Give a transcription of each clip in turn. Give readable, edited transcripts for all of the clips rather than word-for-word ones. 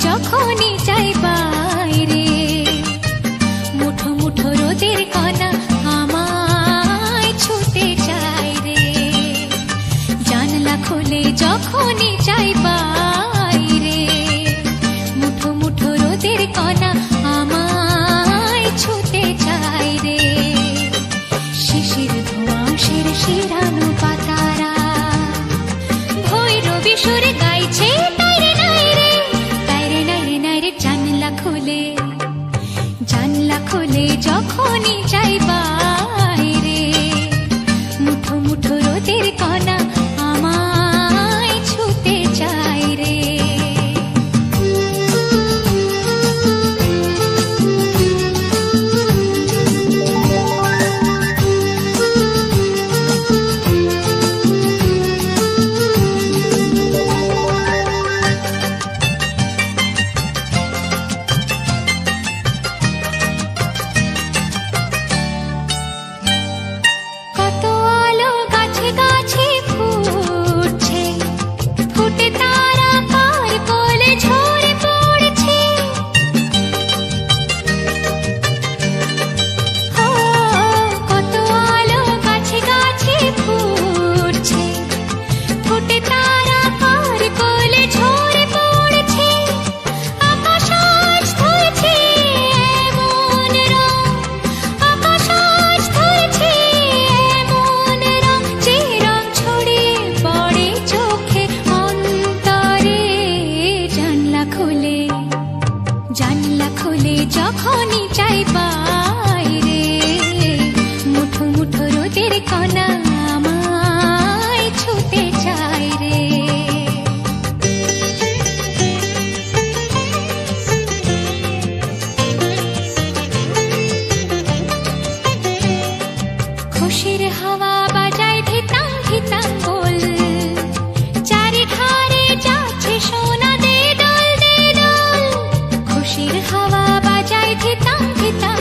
যখনই যাই বাইরে, মুঠো মুঠো রোদের কণা আমায় ছুতে চাই রে। জানলা খুলে যখনই যাই বাইরে, মুঠো মুঠো রোদের কণা আমায় ছুতে চাই রে। শিশির ধোঁয়া শিরশিরানো পাতারা ভৈরবী সুরে গাইছে জানলা খুলে যখনই যাই বাইরে, মুঠো মুঠো রোদের কণা আমায় ছুতে চাই রে। যখনই চাই পাই রে মুঠো মুঠো রোদের কণা আমায় ছুতে চাই রে খুশির হাওয়া বাজায় ধিতাং ধিতাং বল চারিধারে যাচ্ছে সোনা দে দোল খুশির হাওয়া বাজায় ধিতাং ধিতাং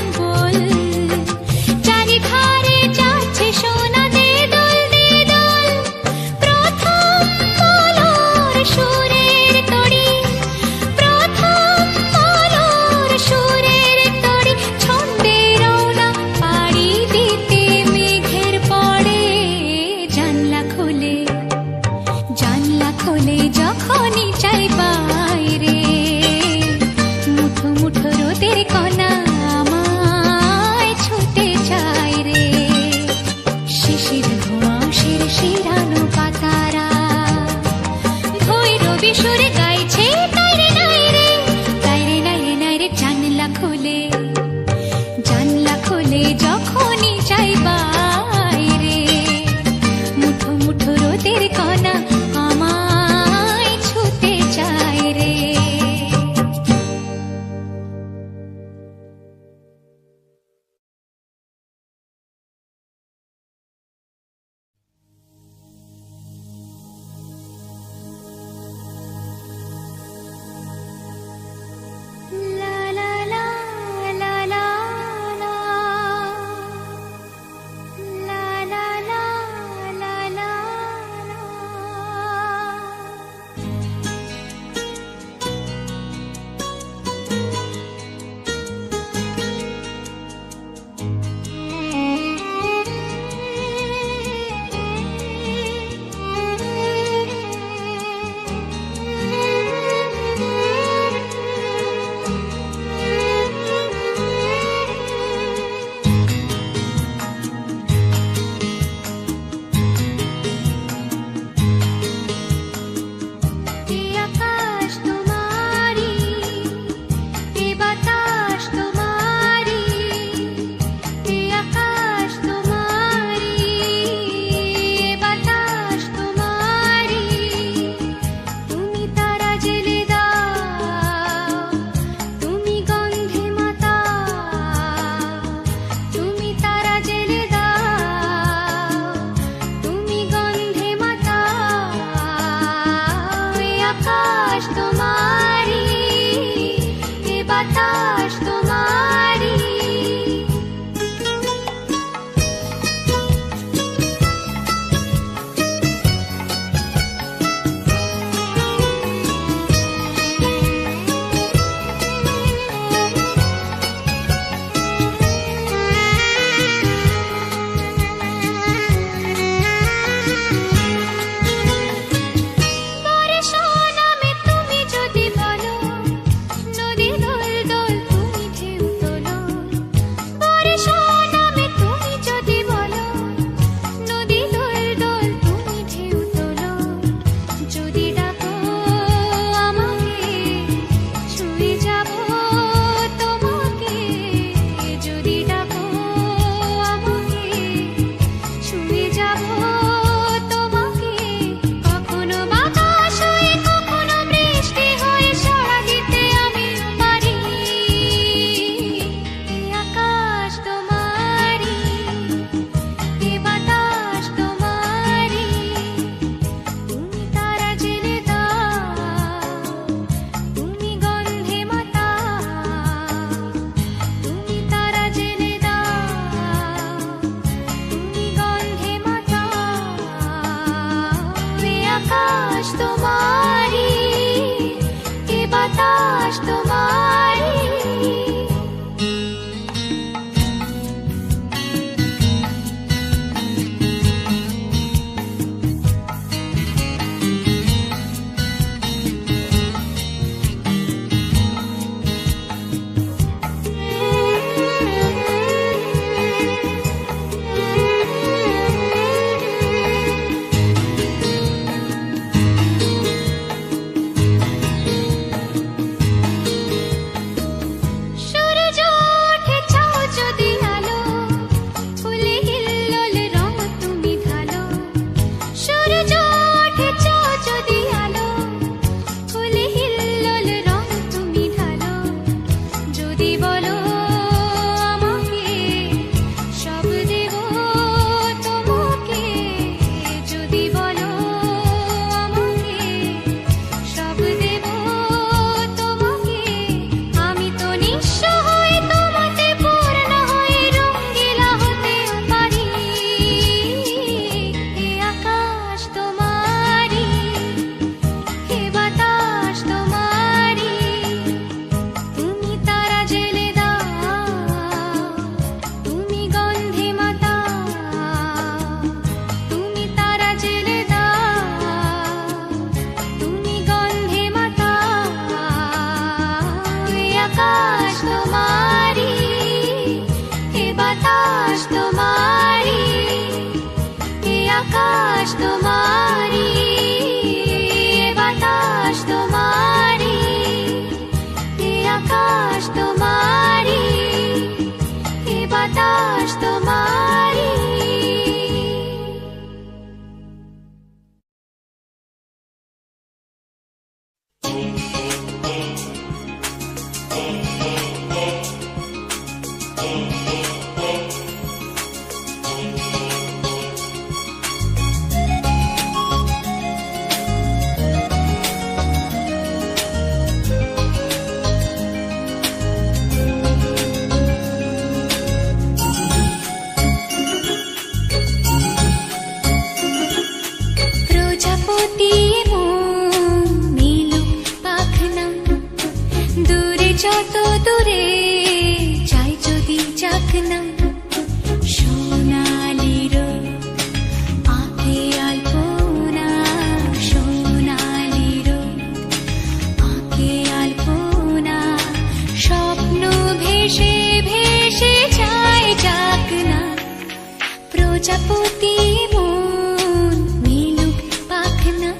প্রজাপতি মন মিলুক পাখনা,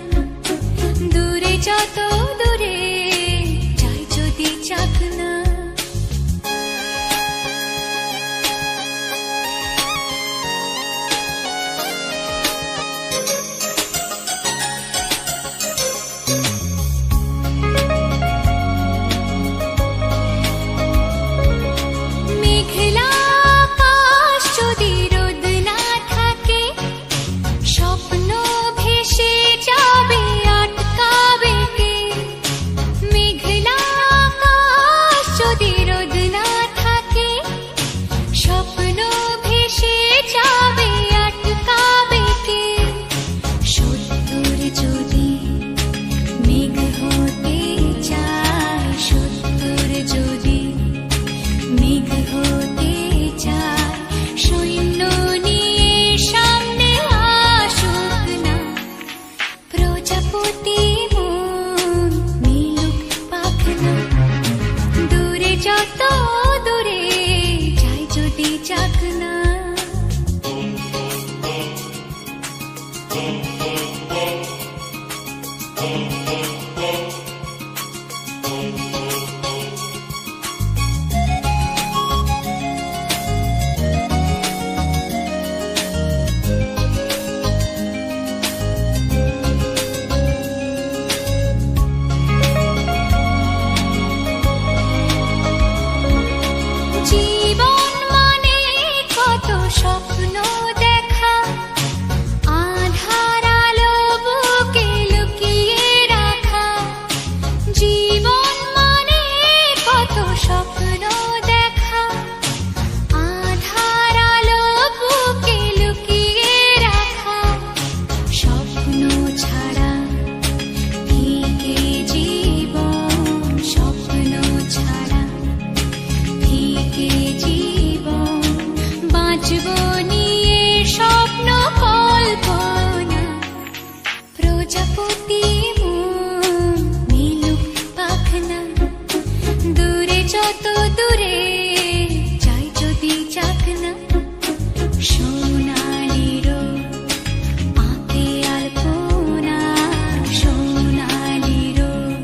দূরে যত দূরে যাই যদি চাকনা। মেঘলা আকাশ যদি রোদ না থাকে, স্বপ্ন ভেসে যাবে আটকাবে কে? মেঘলা আকাশ যদি রোদ না থাকে, স্বপ্ন ভেসে যাবে আটকাবে কে? সত্তর যদি মেঘ হতে চায়, সত্তর যদি মেঘ হতে চায়, সৈন্য নিয়ে সামনে আসুক না। প্রজাপতি মন মিলুক পাখনা, দূরে যত দূরে যাই যদি চাকনা। জীবন মানে কত স্বপ্ন দেখা, আধার আলো বুকে লুকিয়ে রাখা। জীবন মানে কত স্বপ্ন দেখা, আধার আলো বুকে লুকিয়ে রাখা। স্বপ্ন ছাড়া ফিকে জীবন, স্বপ্ন ছাড়া ফিকে জীবন। বাঁচব নিয়ে স্বপ্ন কল্পনা, প্রজাপতি মন মিলুক পাখনা, দূরে যত দূরে যাই যদি চাকনা। সোনালি রোদ আঁকে আলপনা, সোনালি রোদ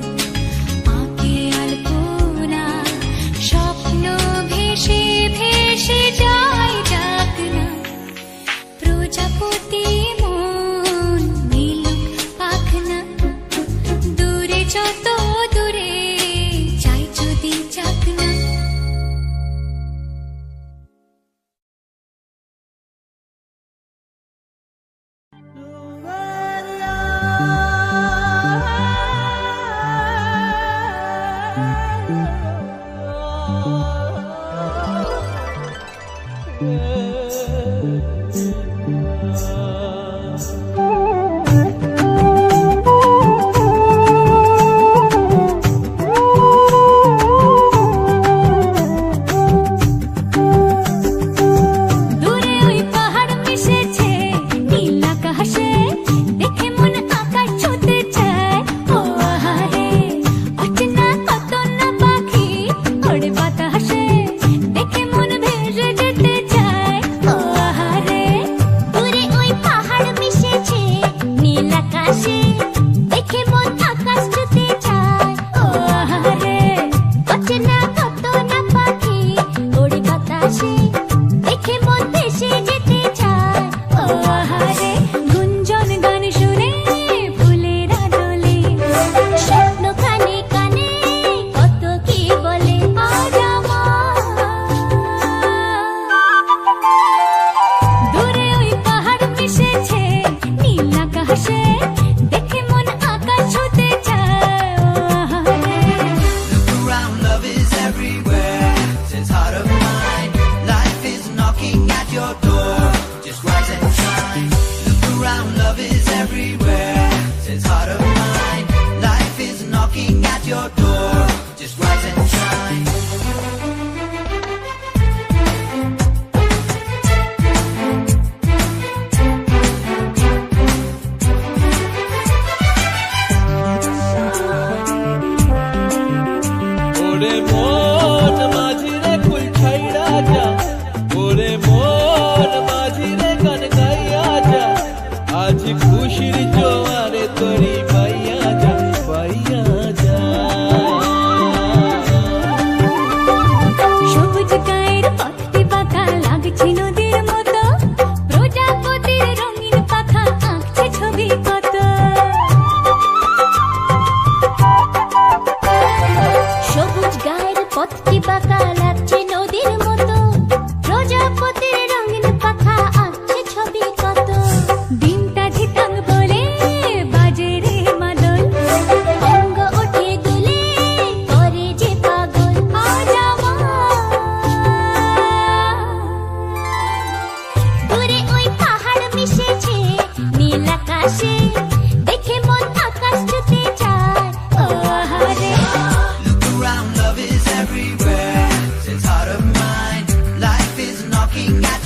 আঁকে আলপনা। স্বপ্ন ভেসে ভেসে যায় ডাকনা, প্রজাপতি মন মিলুক পাখনা, দূরে যত দূরে যাই যদি চাকনা। দূরে ওই পাহাড় মিশেছে নীল আকাশে, দেখে মন আকাশ ছুঁতে চায়। ও আহারে অচেনা কত না পাখি ওড়ে বাতাসে, দেখে মন ভেসে যেতে চায়।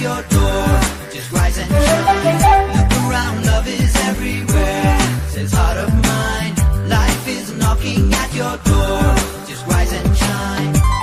your door. Just rise and shine. Look around, love is everywhere. Says heart of mine, life is knocking at your door. Just rise and shine.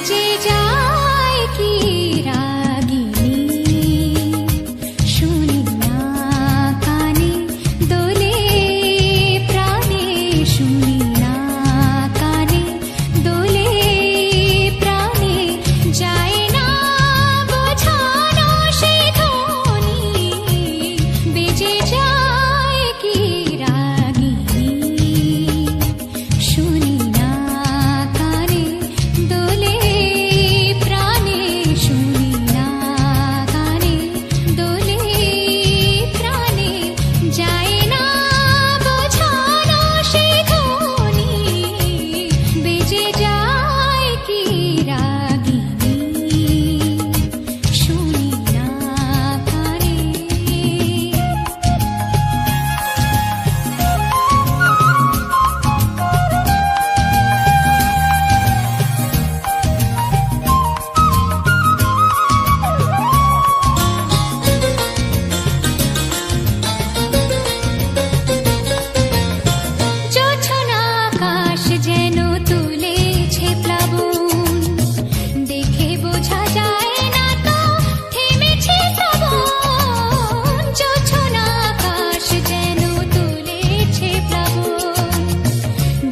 বেজে যায় কি রাগিনী শুনি না কানে দোলে প্রাণে শুনি না কানে দোলে প্রাণে যায় না বোঝানো সে ধ্বনি বেজে যায় কি রাগিনী শুনি না কানে দোলে প্রাণে শুনি না কানে দোলে প্রাণে যায় না বোঝানো সে ধ্বনি বেজে যায় কি রাগিনী শুনি না কানে জোছনা আকাশ যেন তুলেছে প্লাবন দেখে বোঝা যায় না তো থেমেছে শ্রাবণ জোছনা আকাশ যেন তুলেছে প্লাবন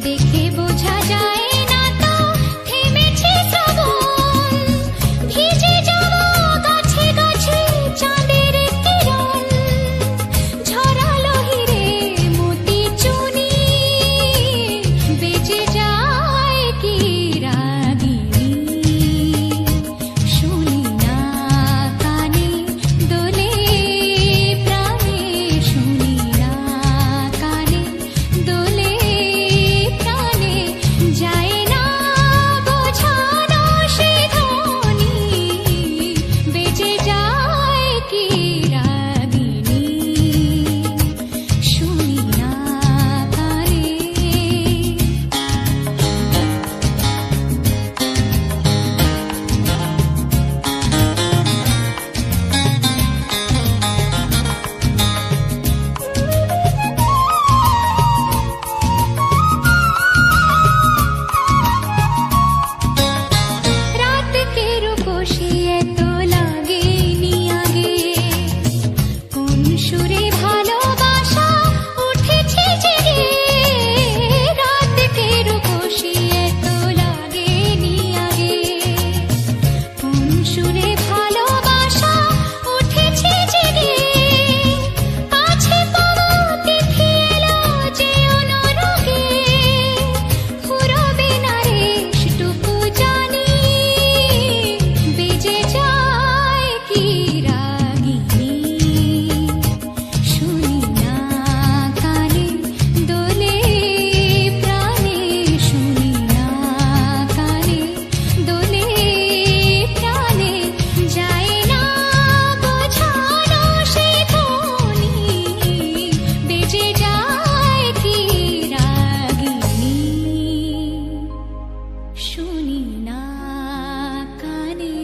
দেখে বোঝা যায় না তো থেমেছে শ্রাবণ ভিজে যাওয়া গাছে গাছে চাঁদের কিরণ ঝরালো হিরে মতি চুনি বেজে যায় কি রাগিনী শুনি না কানে দোলে প্রাণে শুনি না কানে দোলে প্রাণে যায় না বোঝানো সে ধ্বনি বেজে যায় কি রাগিনী শুনি না কানে রাত কে রূপসী এত লাগেনি আগে কোন সুরে ভালোবাসা উঠেছে জেগে রাত কে রূপসী এত লাগেনি আগে কোন সুরে ভালোবাসা উঠেছে জেগে আছে পাওয়া তিথি এলো যে অনুরাগে ফুরবে না রেশটুকু জানি বেজে যায় কি রাগিনী শুনি না কানে দোলে প্রাণে শুনি না কানে দোলে প্রাণে যায় না বোঝানো সে ধ্বনি বেজে যায় কি রাগিনী শুনি না কানে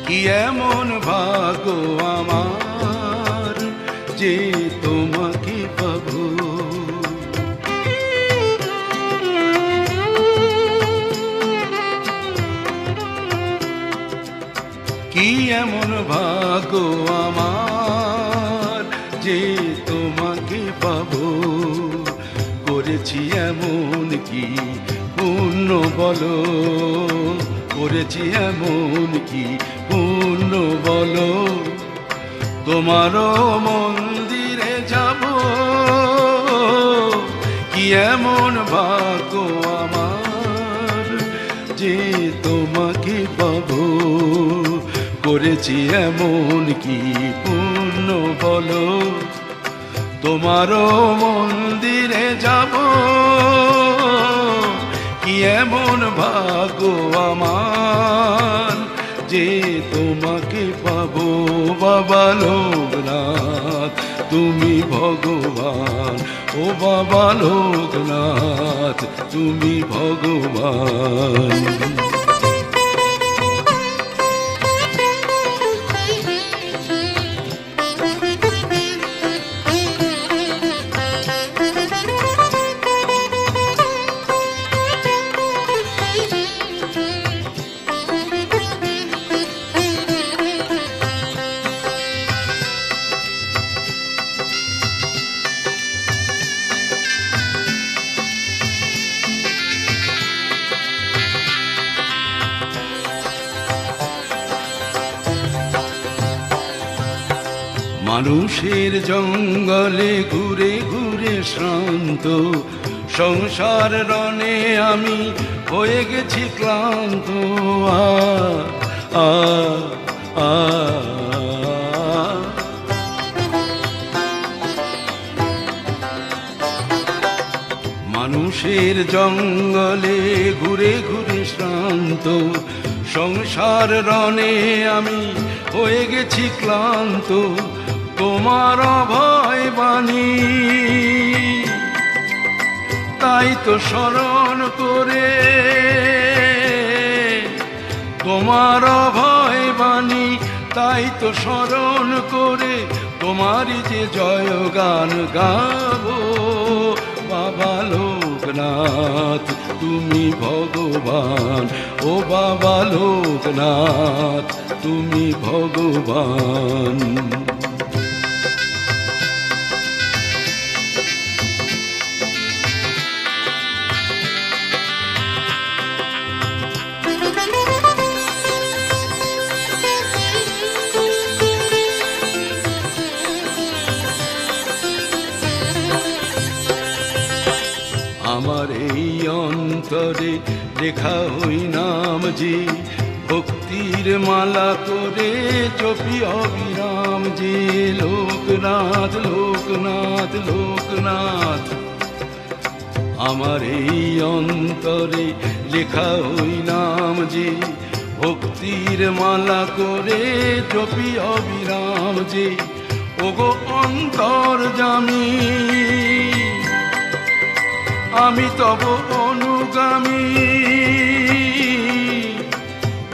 কি এমন ভাগ্য আমার যে তোমাকে পাবো কি এমন ভাগ্য আমার যে তোমাকে পাবো করেছি এমন কি পুণ্য বলো করেছি এমন কি পুণ্য বলো তোমারও মন্দিরে যাব কি এমন ভাগ্য আমার যে তোমাকে পাবো, করেছি এমন কি পুণ্য বলো, তোমারও মন্দিরে যাব, কি এমন ভাগ্য আমার যে তোমাকে পাবো। বাবা লোকনাথ তুমি ভগবান, ও বাবা লোকনাথ তুমি ভগবান। মানুষের জঙ্গলে ঘুরে ঘুরে শ্রান্ত, সংসার রণে আমি হয়ে গেছি ক্লান্ত। আ আ আ মানুষের জঙ্গলে ঘুরে ঘুরে শ্রান্ত, সংসার রণে আমি হয়ে গেছি ক্লান্ত। তোমার অভয় বাণী তাই তো স্মরণ করে, তোমার অভয় বাণী তাই তো স্মরণ করে, তোমারই যে জয় গান গাবো। বাবা লোকনাথ তুমি ভগবান, ও বাবা লোকনাথ তুমি ভগবান। আমার এই অন্তরে লেখা হই নাম যে, ভক্তির মালা করে জপি অবিরাম যে। লোকনাথ লোকনাথ লোকনাথ আমার এই অন্তরে লেখা হই নাম যে, ভক্তির মালা করে জপি অবিরাম যে। ওগো অন্তর্যামী আমি তব অনুগামী,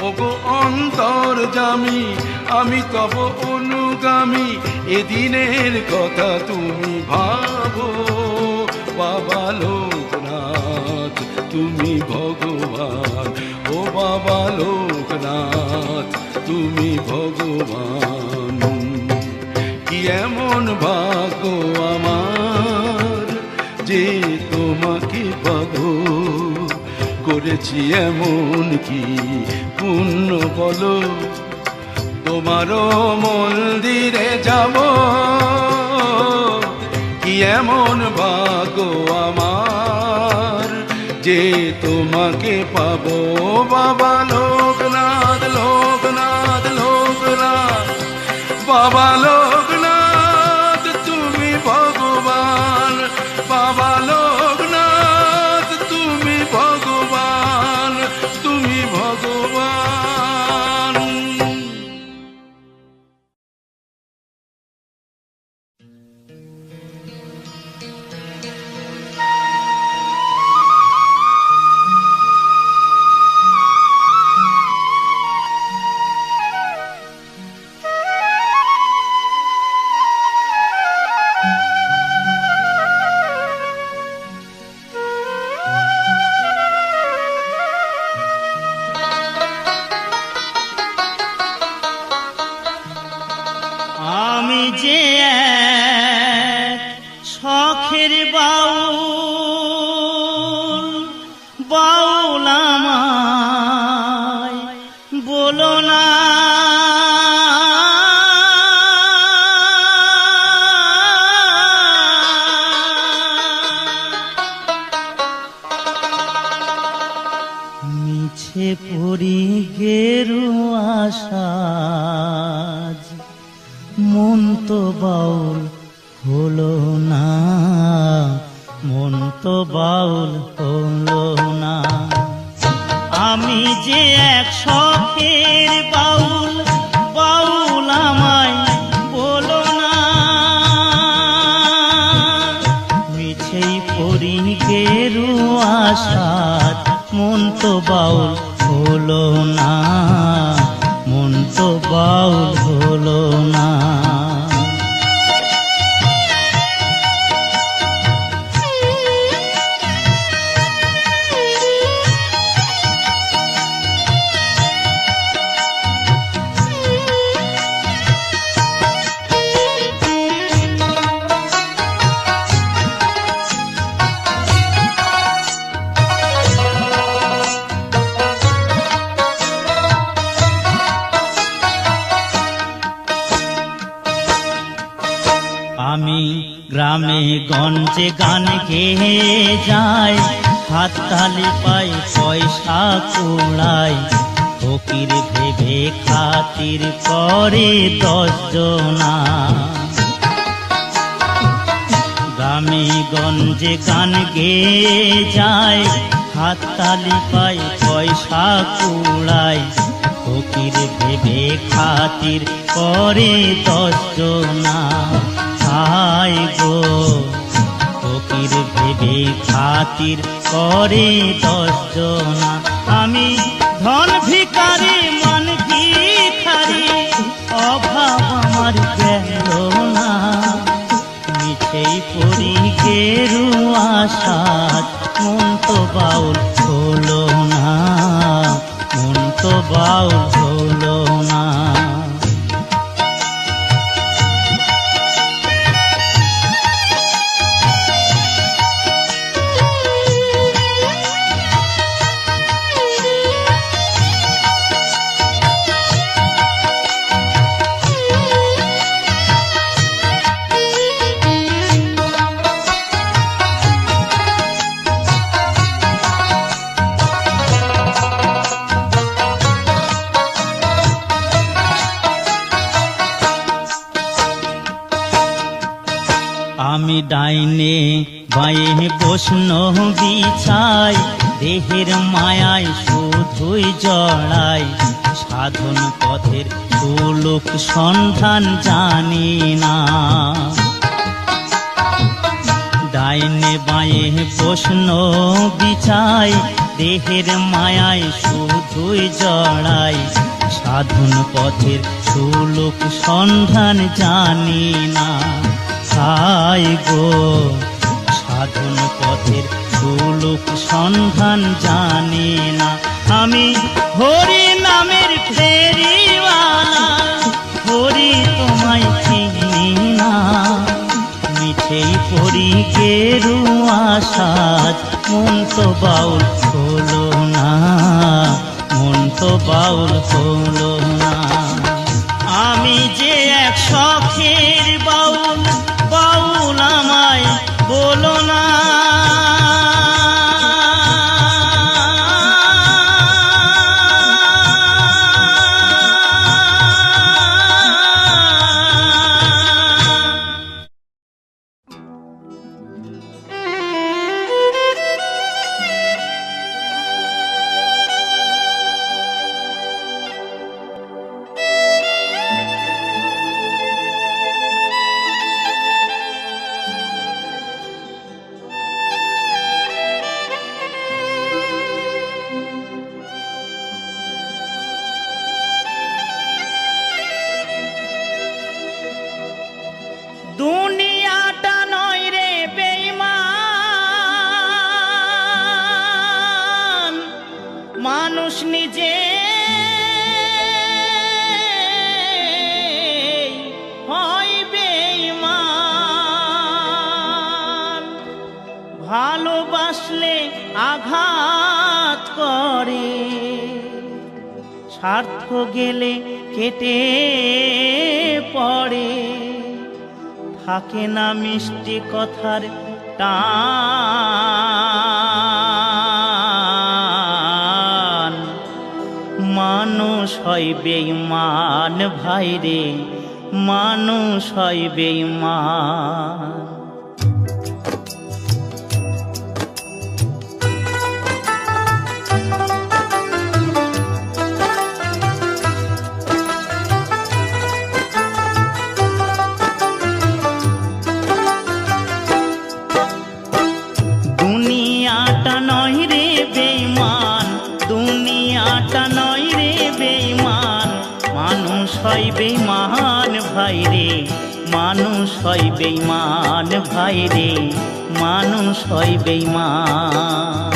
ওগো অন্তর্যামী আমি তব অনুগামী। এদিনের কথা তুমি ভাবো। বাবা লোকনাথ তুমি ভগবান, ও বাবা লোকনাথ তুমি ভগবান। কি এমন ভাগ্য আমার যে তোমাকে পাবো, করেছি এমন কি পুণ্য বলো, তোমারও মন্দিরে যাব, কি এমন ভাগ্য আমার যে তোমাকে পাবো। বাবা লোকনাথ লোকনাথ লোকনাথ বাবা লোকনাথ তুমি ভগবান, বাবা লোকনাথ তুমি ভগবান, তুমি ভগবান। আমি যে এক শখের বাউল, বাউল আমায় বলো না পরি গেরুয়া সাজ, মন তো বাউল হলো না, মন তো বাউল হলো না। আমি যে এক শখের বাউল, বাউল আমায় বলো না। মিছেই পরি গেরুয়া সাজ, মন তো বাউল হলো না, মন তো বাউল হলো না। আমি গ্রামে গঞ্জে গান গেয়ে যাই, হাততালি পাই পয়সা কুড়াই, ফকির ভেবে খাতির করে 10 জনা। গ্রামে গঞ্জে গান গেয়ে যাই, হাততালি পাই পয়সা কুড়াই, ফকির ভেবে খাতির করে 10 জনা। হায় গো ফকির ভেবে খাতির করে 10 জনা। আমি ধন ভিখারি মন ভিখারি, অভাব আমার গেল না। মিছেই পরি গেরুয়া সাজ, মন তো বাউল হলো না, মন তো বাউল হলো না। আমি ডাইনে বাঁয়ে বসন বিছাই, দেহের মায়ায় শুধুই জড়াই, সাধন পথের সুলোক সন্ধান জানি না। ডাইনে বাঁয়ে বসন বিছাই, দেহের মায়ায় শুধুই জড়াই, সাধন পথের সুলোক সন্ধান জানি না। হায় গো সাধন পথের সুলোক সন্ধান জানি না। আমি হরি নামের ফেরিওয়ালা, হরি তোমায় চিনি না। মিছেই পরি গেরুয়া সাজ, মন তো বাউল হলো না, মন তো বাউল হলো না। আমি যে এক শখের বাউল, বাউল আমায় বলো না। দুনিয়াটা নয় রে বেঈমান, মানুষ নিজে হয় বেঈমান। ভালোবাসলে আঘাত করে, স্বার্থ গেলে কেটে পড়ে। থাকে না মিষ্টি কথার টান, মানুষ হয় বেঈমান ভাই রে, মানুষ হয় বেঈমান। দুনিয়াটা নয় রে বেঈমান, দুনিয়াটা নয় রে বেঈমান, মানুষ হয় বেঈমান ভাই রে, মানুষ হয় বেঈমান ভাই রে, মানুষ হয় বেঈমান।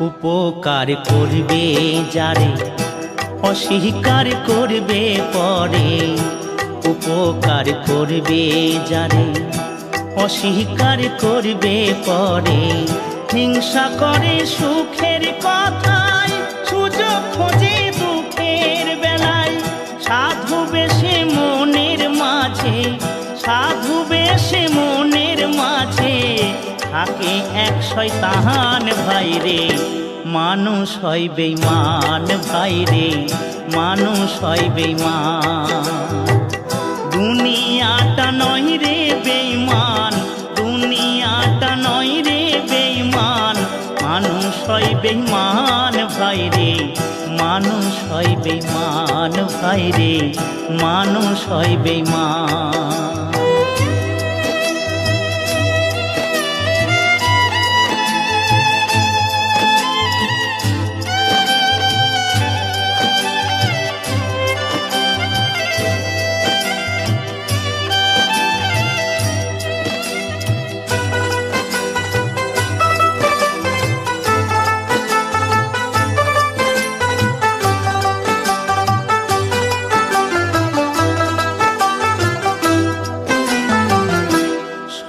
উপকার করবে যারে, অস্বীকার করবে পরে। উপকার করবে যারে, অস্বীকার করবে পরে। হিংসা করে সুখের কথায়, সুযোগ খোঁজে দুঃখের বেলায়। সাধু বেশে মনের মাঝে, সাধু বেশে মনের মাঝে থাকে এক শয়তান ভাই রে, মানুষ হয় বেঈমান ভাই রে, মানুষ হয় বেঈমান। দুনিয়াটা নয় রে বেঈমান, দুনিয়াটা নয় রে বেঈমান, মানুষ হয় বেঈমান ভাই রে, মানুষ হয় বেঈমান ভাই রে, মানুষ হয় বেঈমান।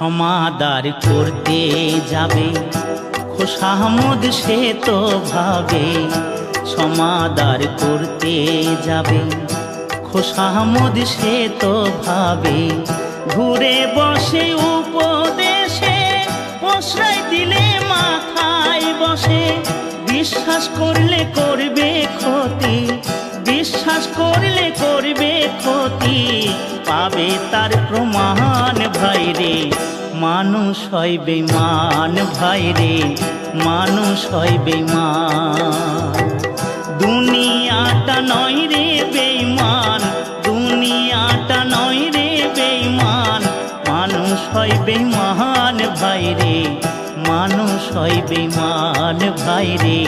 সমাদার করতে যাবে খোশামদ সে তো ভাবে, সমাদার করতে যাবে খোশামদ সে তো ভাবে। ঘুরে বসে উপদেশে প্রশ্রয় দিলে মাথায় বসে। বিশ্বাস করলে করবে ক্ষতি, বিশ্বাস করলে করবে ক্ষতি, পাবে তার প্রমাণ ভাই রে, মানুষ হয় বেঈমান ভাই রে, মানুষ হয় বেঈমান। দুনিয়াটা নয় রে বেঈমান, দুনিয়াটা নয় রে বেঈমান, মানুষ হয় বেঈমান ভাই রে, মানুষ হয় বেঈমান ভাই রে,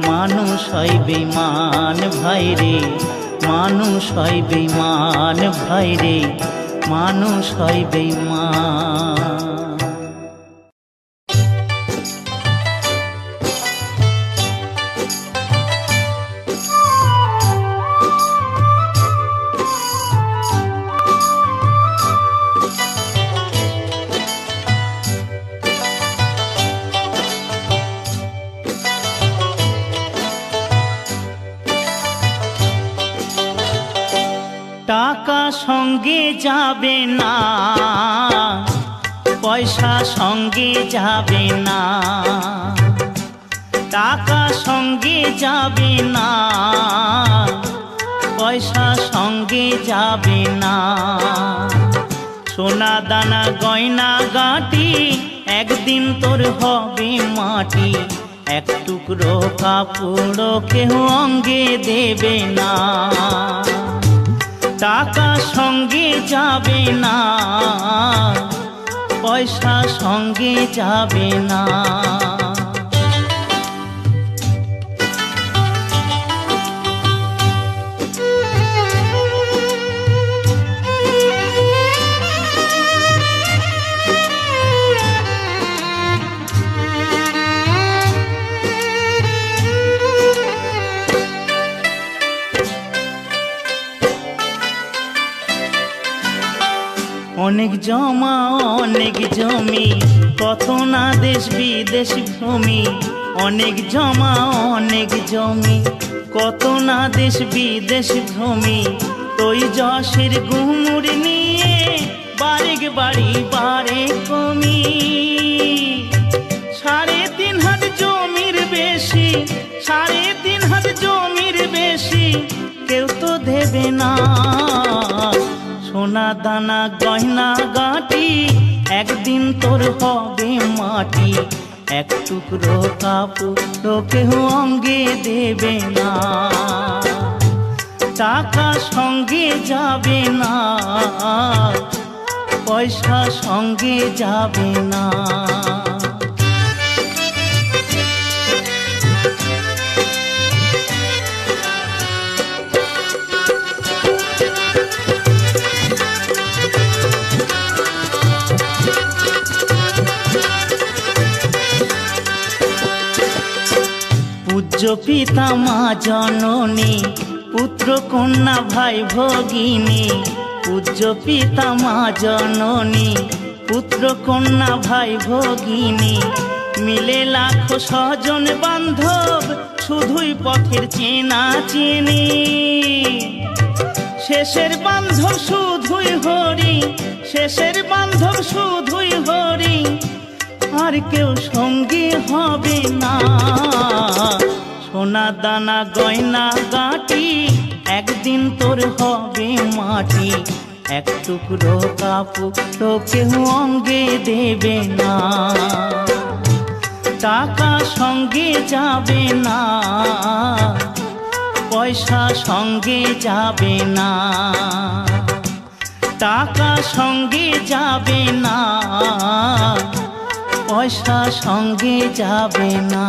মানুষ হয় বেঈমান ভাই রে, মানুষ হয় বেঈমান ভাই রে, মানুষ হয় বেঈমান। টাকা সঙ্গে যাবে না, পয়সা সঙ্গে যাবে না। টাকা সঙ্গে যাবে না, পয়সা সঙ্গে যাবে না। সোনা দানা গয়না গাঁটি একদিন তোর হবে মাটি। এক টুকরো কাপড় কেউ অঙ্গে দেবে না। টাকা সঙ্গে যাবে না, পয়সা সঙ্গে যাবে না। অনেক জমা অনেক জমি, কত না দেশ বিদেশ ভ্রমি। অনেক জমা অনেক জমি, কত না দেশ বিদেশ ভ্রমি। তুই যশের গুমুর নিয়ে বারেক বাড়ি বারে কমি। 3.5 হাত জমির বেশি, 3.5 হাত জমির বেশি কেউ তো দেবে না। সোনা দানা গয়না গাটি একদিন তোর হবে মাটি। এক টুকরো কাপড় কেউ অঙ্গে দেবে না। টাকা সঙ্গে যাবে না, পয়সা সঙ্গে যাবে না। পূজ্য পিতা মা জননী, পুত্র কন্যা ভাই ভগিনী। পূজ্য পিতা মা জননী, পুত্র কন্যা ভাই ভগিনী। মিলে লাখো স্বজন বান্ধব, শুধুই পথের চেনা চেনি। শেষের বান্ধব শুধুই হরি, শেষের বান্ধব শুধুই হরি। আর কেউ সঙ্গী হবে না। সোনা দানা গয়না গাটি একদিন তোর হবে মাটি। এক টুকরো কাপড় কেউ অঙ্গে দেবে না। টাকা সঙ্গে যাবে না, পয়সা সঙ্গে যাবে না। টাকা সঙ্গে যাবে না, পয়সা সঙ্গে যাবে না।